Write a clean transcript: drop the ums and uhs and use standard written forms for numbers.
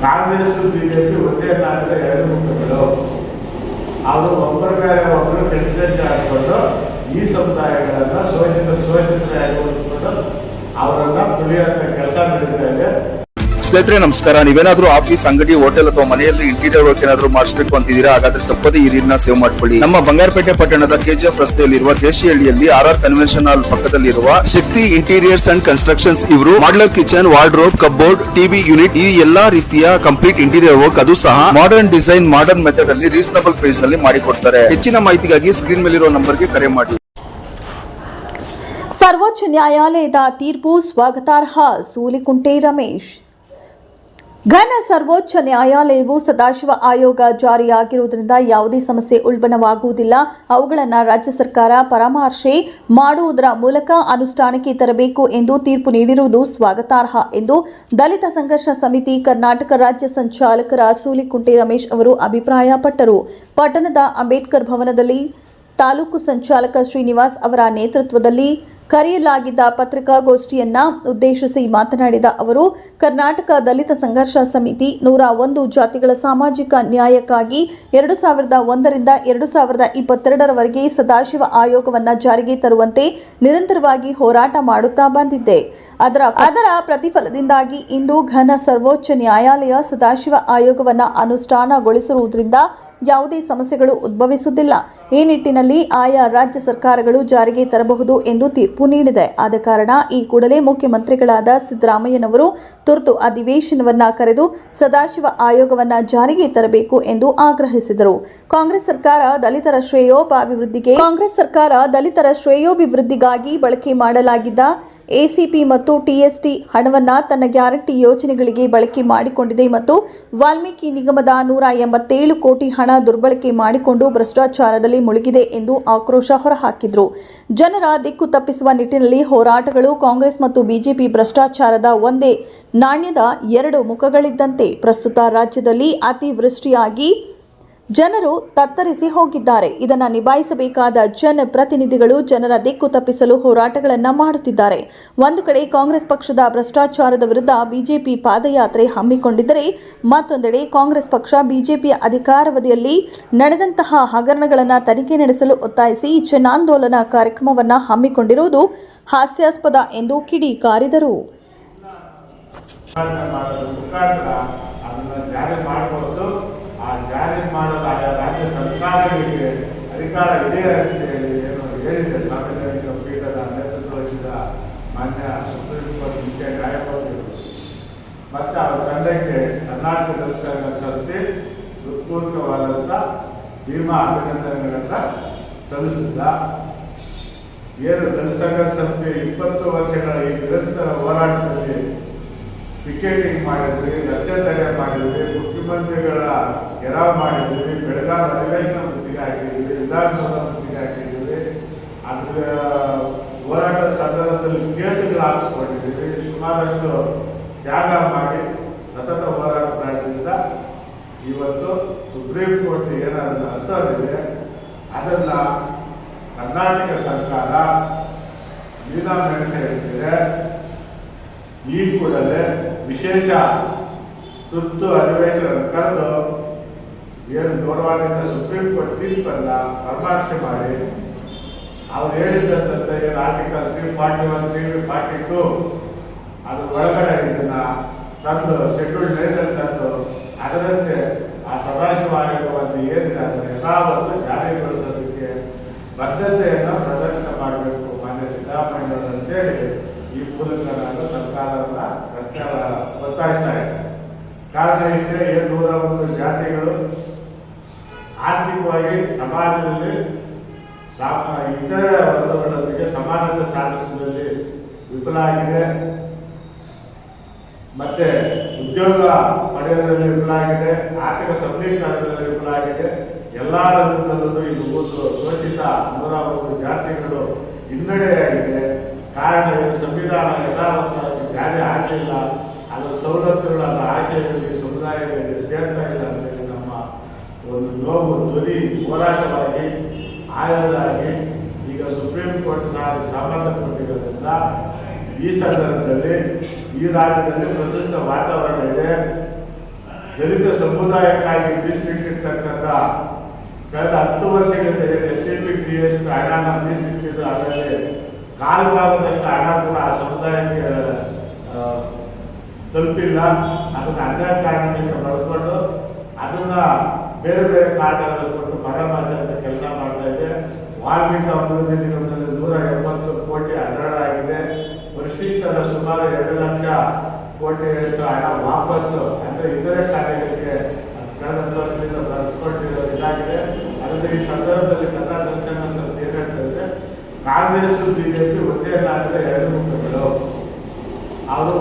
Congress BJP ಒಂದೇ ನಾಡಿನ ಎರಡು ಮುಖಗಳು. ಅವರು ಒಬ್ಬರ ಮೇಲೆ ಒಬ್ಬರು ಪ್ರೆಸಿಡೆನ್ಸಿ ಹಾಕಿಕೊಂಡು ಈ ಸಮುದಾಯಗಳನ್ನು ಶೋಷಿತರಾಗಿಕೊಂಡು ಅವರನ್ನು ತುಳಿಯುವಂಥ ಕೆಲಸ ನಡೀತಾ ಇದೆ. ಸ್ನೇಹಿತರೆ ನಮಸ್ಕಾರ. ನೀವೇನಾದ್ರೂ ಆಫೀಸ್, ಅಂಗಡಿ, ಹೋಟೆಲ್ ಅಥವಾ ಮನೆಯಲ್ಲಿ ಇಂಟೀರಿಯರ್ ವರ್ಕ್ ಏನಾದ್ರೂ ಮಾಡಿಸಬೇಕು ಅಂತಿದ್ದೀರಾ? ಹಾಗಾದ್ರೆ ತಪ್ಪದೇ ಈ ರೀಲ್ನ ಸೇವ್ ಮಾಡ್ಕೊಳ್ಳಿ. ನಮ್ಮ ಬಂಗಾರಪೇಟೆ ಪಟ್ಟಣದ ಕೆಜಿಎಫ್ ರಸ್ತೆಯಲ್ಲಿರುವ ದೇಶಿಹಳ್ಳಿಯಲ್ಲಿ RR ಕನ್ವೆನ್ಷನ್ ಹಾಲ್ ಪಕ್ಕದಲ್ಲಿರುವ ಶಕ್ತಿ ಇಂಟೀರಿಯರ್ಸ್ ಅಂಡ್ ಕನ್ಸ್ಟ್ರಕ್ಷನ್ಸ್ ಇವರು modular kitchen, wardrobe, cupboard, TV unit ಈ ಎಲ್ಲಾ ರೀತಿಯ ಕಂಪ್ಲೀಟ್ ಇಂಟೀರಿಯರ್ ವರ್ಕ್, ಅದು ಸಹ ಮಾಡರ್ನ್ ಡಿಸೈನ್, ಮಾಡರ್ನ್ ಮೆಥಡ್ ಅಲ್ಲಿ ರೀಸನಬಲ್ ಪ್ರೈಸ್ ನಲ್ಲಿ ಮಾಡಿಕೊಡ್ತಾರೆ. ಹೆಚ್ಚಿನ ಮಾಹಿತಿಗಾಗಿ ಸ್ಕ್ರೀನ್ ಮೇಲಿರುವ ನಂಬರ್ಗೆ ಕರೆ ಮಾಡಿ. ಸರ್ವೋಚ್ಚ ನ್ಯಾಯಾಲಯದ ತೀರ್ಪು ಸ್ವಾಗತಾರ್ಹ. ಸೂಲಿಕುಂಟೆ ರಮೇಶ್. ಘನ ಸರ್ವೋಚ್ಚ ನ್ಯಾಯಾಲಯವು ಸದಾಶಿವ ಆಯೋಗ ಜಾರಿಯಾಗಿರುವುದರಿಂದ ಯಾವುದೇ ಸಮಸ್ಯೆ ಉಲ್ಬಣವಾಗುವುದಿಲ್ಲ. ಅವುಗಳನ್ನು ರಾಜ್ಯ ಸರ್ಕಾರ ಪರಾಮರ್ಶೆ ಮಾಡುವುದರ ಮೂಲಕ ಅನುಷ್ಠಾನಕ್ಕೆ ತರಬೇಕು ಎಂದು ತೀರ್ಪು ನೀಡಿರುವುದು ಸ್ವಾಗತಾರ್ಹ ಎಂದು ದಲಿತ ಸಂಘರ್ಷ ಸಮಿತಿ ಕರ್ನಾಟಕ ರಾಜ್ಯ ಸಂಚಾಲಕರ ಸೂಲಿಕುಂಟೆ ರಮೇಶ್ ಅವರು ಅಭಿಪ್ರಾಯಪಟ್ಟರು. ಪಟ್ಟಣದ ಅಂಬೇಡ್ಕರ್ ಭವನದಲ್ಲಿ ತಾಲೂಕು ಸಂಚಾಲಕ ಶ್ರೀನಿವಾಸ್ ಅವರ ನೇತೃತ್ವದಲ್ಲಿ ಕರೆಯಲಾಗಿದ್ದ ಪತ್ರಿಕಾಗೋಷ್ಠಿಯನ್ನ ಉದ್ದೇಶಿಸಿ ಮಾತನಾಡಿದ ಅವರು, ಕರ್ನಾಟಕ ದಲಿತ ಸಂಘರ್ಷ ಸಮಿತಿ 101 ಜಾತಿಗಳ ಸಾಮಾಜಿಕ ನ್ಯಾಯಕ್ಕಾಗಿ 2001ರಿಂದ 2022ರವರೆಗೆ ಸದಾಶಿವ ಆಯೋಗವನ್ನು ಜಾರಿಗೆ ತರುವಂತೆ ನಿರಂತರವಾಗಿ ಹೋರಾಟ ಮಾಡುತ್ತಾ ಬಂದಿದೆ. ಅದರ ಪ್ರತಿಫಲದಿಂದಾಗಿ ಇಂದು ಘನ ಸರ್ವೋಚ್ಚ ನ್ಯಾಯಾಲಯ ಸದಾಶಿವ ಆಯೋಗವನ್ನು ಅನುಷ್ಠಾನಗೊಳಿಸಿರುವುದರಿಂದ ಯಾವುದೇ ಸಮಸ್ಯೆಗಳು ಉದ್ಭವಿಸುವುದಿಲ್ಲ. ಈ ನಿಟ್ಟಿನಲ್ಲಿ ಆಯಾ ರಾಜ್ಯ ಸರ್ಕಾರಗಳು ಜಾರಿಗೆ ತರಬಹುದು ಎಂದು ತೀರ್ಪು ನೀಡಿದೆ. ಆದ ಕಾರಣ ಈ ಕೂಡಲೇ ಮುಖ್ಯಮಂತ್ರಿಗಳಾದ ಸಿದ್ದರಾಮಯ್ಯನವರು ತುರ್ತು ಅಧಿವೇಶನವನ್ನ ಕರೆದು ಸದಾಶಿವ ಆಯೋಗವನ್ನ ಜಾರಿಗೆ ತರಬೇಕು ಎಂದು ಆಗ್ರಹಿಸಿದರು. ಕಾಂಗ್ರೆಸ್ ಸರ್ಕಾರ ದಲಿತರ ಶ್ರೇಯೋಭಿವೃದ್ಧಿಗಾಗಿ ಬಳಕೆ ಮಾಡಲಾಗಿದ್ದ ಎಸಿಪಿ ಮತ್ತು ಟಿಎಸ್ಟಿ ಹಣವನ್ನು ತನ್ನ ಗ್ಯಾರಂಟಿ ಯೋಜನೆಗಳಿಗೆ ಬಳಕೆ ಮಾಡಿಕೊಂಡಿದೆ ಮತ್ತು ವಾಲ್ಮೀಕಿ ನಿಗಮದ 187 ಕೋಟಿ ಹಣ ದುರ್ಬಳಕೆ ಮಾಡಿಕೊಂಡು ಭ್ರಷ್ಟಾಚಾರದಲ್ಲಿ ಮುಳುಗಿದೆ ಎಂದು ಆಕ್ರೋಶ ಹೊರಹಾಕಿದರು. ಜನರ ದಿಕ್ಕು ತಪ್ಪಿಸುವ ನಿಟ್ಟಿನಲ್ಲಿ ಹೋರಾಟಗಳು. ಕಾಂಗ್ರೆಸ್ ಮತ್ತು ಬಿಜೆಪಿ ಭ್ರಷ್ಟಾಚಾರದ ಒಂದೇ ನಾಣ್ಯದ ಎರಡು ಮುಖಗಳಿದ್ದಂತೆ. ಪ್ರಸ್ತುತ ರಾಜ್ಯದಲ್ಲಿ ಅತಿವೃಷ್ಟಿಯಾಗಿ ಜನರು ತತ್ತರಿಸಿ ಹೋಗಿದ್ದಾರೆ. ಇದನ್ನು ನಿಭಾಯಿಸಬೇಕಾದ ಜನಪ್ರತಿನಿಧಿಗಳು ಜನರ ದಿಕ್ಕು ತಪ್ಪಿಸಲು ಹೋರಾಟಗಳನ್ನು ಮಾಡುತ್ತಿದ್ದಾರೆ. ಒಂದು ಕಡೆ ಕಾಂಗ್ರೆಸ್ ಪಕ್ಷದ ಭ್ರಷ್ಟಾಚಾರದ ವಿರುದ್ಧ ಬಿಜೆಪಿ ಪಾದಯಾತ್ರೆ ಹಮ್ಮಿಕೊಂಡಿದ್ದರೆ, ಮತ್ತೊಂದೆಡೆ ಕಾಂಗ್ರೆಸ್ ಪಕ್ಷ ಬಿಜೆಪಿಯ ಅಧಿಕಾರಾವಧಿಯಲ್ಲಿ ನಡೆದಂತಹ ಹಗರಣಗಳನ್ನು ತನಿಖೆ ನಡೆಸಲು ಒತ್ತಾಯಿಸಿ ಜನಾಂದೋಲನ ಕಾರ್ಯಕ್ರಮವನ್ನು ಹಮ್ಮಿಕೊಂಡಿರುವುದು ಹಾಸ್ಯಾಸ್ಪದ ಎಂದು ಕಿಡಿಕಾರಿದರು. ಜಾರಿ ಮಾಡಲು ಆಯಾ ರಾಜ್ಯ ಸರ್ಕಾರಗಳಿಗೆ ಅಧಿಕಾರ ಇದೆ ಅಂತ ಹೇಳಿದೆ. ಸಾರ್ವಜನಿಕ ಪೀಠದ ನೇತೃತ್ವ ವಹಿಸಿದ ಮಾನ್ಯ ಸುಪ್ರೀಂ ಕೋರ್ಟ್ ಮುಖ್ಯ ನ್ಯಾಯಮೂರ್ತಿಗಳು ಮತ್ತು ಅವರ ತಂಡಕ್ಕೆ ಕರ್ನಾಟಕ ದಲಿತ ಸಂಘರ್ಷ ಸಮಿತಿ ಹೃತ್ಪೂರ್ವಕವಾದಂಥ ಭೀಮಾ ಅಭಿನಂದನೆಗಳನ್ನು ಸಲ್ಲಿಸಿದ. ಏನು ದಲಿತ ಸಂಘರ್ಷ ಸಮಿತಿ 20 ವರ್ಷಗಳ ಈ ನಿರಂತರ ಹೋರಾಟದಲ್ಲಿ ಪಿಕೆಟಿಂಗ್ ಮಾಡಿದ್ವಿ, ರಸ್ತೆ ತಡೆ ಮಾಡಿದ್ವಿ, ಮುಖ್ಯಮಂತ್ರಿಗಳ ಗೆರಾವ್ ಮಾಡಿದ್ವಿ, ಬೆಳಗಾವಿ ಅಧಿವೇಶನ ಮುತ್ತಿಗೆ ಹಾಕಿದ್ವಿ, ವಿಧಾನಸೌಧ ಮುತ್ತಿಗೆ ಹಾಕಿದ್ವಿ, ಅದರ ಹೋರಾಟದ ಸಂದರ್ಭದಲ್ಲಿ ಕೇಸುಗಳು ಹಾಕಿಸ್ಕೊಂಡಿದ್ದೀವಿ. ಸುಮಾರಷ್ಟು ತ್ಯಾಗ ಮಾಡಿ ಸತತ ಹೋರಾಟ ಮಾಡೋದ್ರಿಂದ ಇವತ್ತು ಸುಪ್ರೀಂ ಕೋರ್ಟ್ ಏನಾದರೂ ಅಸ್ತವಿದೆ ಅದನ್ನು ಕರ್ನಾಟಕ ಸರ್ಕಾರ ನಡೆಸಿ ಹೇಳ್ತಿದೆ. ಈ ಕೂಡಲೇ ವಿಶೇಷ ತುರ್ತು ಅಧಿವೇಶನ ಕರೆದು ಏನು ಗೌರವಾನ್ವಿತ ಸುಪ್ರೀಂ ಕೋರ್ಟ್ ತೀರ್ಪನ್ನು ಪರಾಮರ್ಶೆ ಮಾಡಿ ಅವ್ರು ಹೇಳಿದಂತೆ ಏನು ಆರ್ಟಿಕಲ್ 341, 342 ಅದ್ರ ಒಳಗಡೆ ಇದನ್ನು ತಂದು ಶೆಡ್ಯೂಲ್ಡ್ ಲೈನಲ್ಲಿ ತಂದು ಅದರಂತೆ ಆ ಸದಾಶಿವ ಆಯೋಗವನ್ನು ಏನಿದೆ ಅದನ್ನು ಯಥಾವತ್ತು ಜಾರಿಗೊಳಿಸೋದಕ್ಕೆ ಬದ್ಧತೆಯನ್ನು ಪ್ರದರ್ಶನ ಮಾಡಬೇಕು ಮಾನ್ಯ ಸಿದ್ದರಾಮಯ್ಯನವರು ಅಂತೇಳಿ ಈ ಮೂಲಕ ನಾನು ಸರ್ಕಾರವನ್ನು ಪ್ರಶ್ನೆ ಒತ್ತಾಯಿಸ್ತಾ ಇದ್ದೇನೆ. ಕಾರಣ ಇಷ್ಟೇ, 101 ಜಾತಿಗಳು ಆರ್ಥಿಕವಾಗಿ ಸಮಾಜದಲ್ಲಿ ಇತರೆ ವರ್ಗಗಳೊಂದಿಗೆ ಸಮಾನತೆ ಸಾಧಿಸುವುದರಲ್ಲಿ ವಿಫಲ ಆಗಿದೆ, ಮತ್ತೆ ಉದ್ಯೋಗ ಪಡೆಯುವುದರಲ್ಲಿ ವಿಫಲ ಆಗಿದೆ, ಆರ್ಥಿಕ ಸಬಲೀಕರಣದಲ್ಲಿ ವಿಫಲ ಆಗಿದೆ. ಎಲ್ಲ ರಂಗದಲ್ಲೂ ಇದು ಶೋಷಿತ 101 ಜಾತಿಗಳು ಹಿನ್ನಡೆಯಾಗಿದೆ. ಕಾರಣ ಏನು, ಸಂವಿಧಾನ ಯಥಾವತ್ತಾಗಿ ಜಾರಿ ಆಗಲಿಲ್ಲ, ಅದರ ಸವಲತ್ತುಗಳು ಅದರ ಆಶಯಗಳಿಗೆ ಸಮುದಾಯಗಳಿಗೆ ಸೇರ್ತಾ ಇಲ್ಲ ಅಂತೇಳಿ ನಮ್ಮ ಒಂದು ನೋವು ಧ್ವನಿ ಹೋರಾಟವಾಗಿ ಆಯೋಗವಾಗಿ ಈಗ ಸುಪ್ರೀಂ ಕೋರ್ಟ್ ಸಾಮರ್ಥ್ಯ ಕೊಟ್ಟಿರೋದ್ರಿಂದ ಈ ಸಂದರ್ಭದಲ್ಲಿ ಈ ರಾಜ್ಯದಲ್ಲಿ ಪ್ರತಿಷ್ಠಿತ ವಾತಾವರಣ ಇದೆ. ದಲಿತ ಸಮುದಾಯಕ್ಕಾಗಿ ಮೀಸಲಿಟ್ಟಿರ್ತಕ್ಕಂಥ ಕಳೆದ 10 ವರ್ಷಗಳಿಂದ SCP TSP ಹಣನ ಮೀಸಲಿಟ್ಟಿದ್ದು, ಅದರಲ್ಲಿ ಕಾಲು ಭಾಗದಷ್ಟು ಹಣ ಕೂಡ ಆ ಸಮುದಾಯಕ್ಕೆ ತಲುಪಿಲ್ಲ. ಅದನ್ನು ಅನ್ಯ ಕಾರಣದಿಂದ ಬರೆದುಕೊಂಡು ಅದನ್ನ ಬೇರೆ ಬೇರೆ ಕಾರಣಗಳು ಕೊಟ್ಟು ಮರಮಾಚಿ ಅಂತ ಕೆಲಸ ಮಾಡ್ತಾ ಇದೆ. ವಾಲ್ಮೀಕಿ ಅಭಿವೃದ್ಧಿ ನಿಗಮದಲ್ಲಿ 180 ಕೋಟಿ ಹಗರಣ ಆಗಿದೆ. ಪರಿಶಿಷ್ಟರ ಸುಮಾರು 2 ಲಕ್ಷ ಕೋಟಿಯಷ್ಟು ಹಣ ವಾಪಸ್ಸು ಅಂದರೆ ಇತರೆ ಕಾರ್ಯಗಳಿಗೆ ಕಳೆದ 10 ವರ್ಷದಿಂದ ಬರೆದುಕೊಂಡಿರೋ ಇದಾಗಿದೆ. ಅದರಿಂದ ಈ ಸಂದರ್ಭದಲ್ಲಿ ಕನ್ನಡ ದರ್ಶನ ಸಂಸ್ಥೆ ಏನು ಹೇಳ್ತಾರೆ, ಕಾಂಗ್ರೆಸ್ BJP ಒಂದೇ ನಾಡಿನ 2 ಮುಖಗಳು. ಅವರು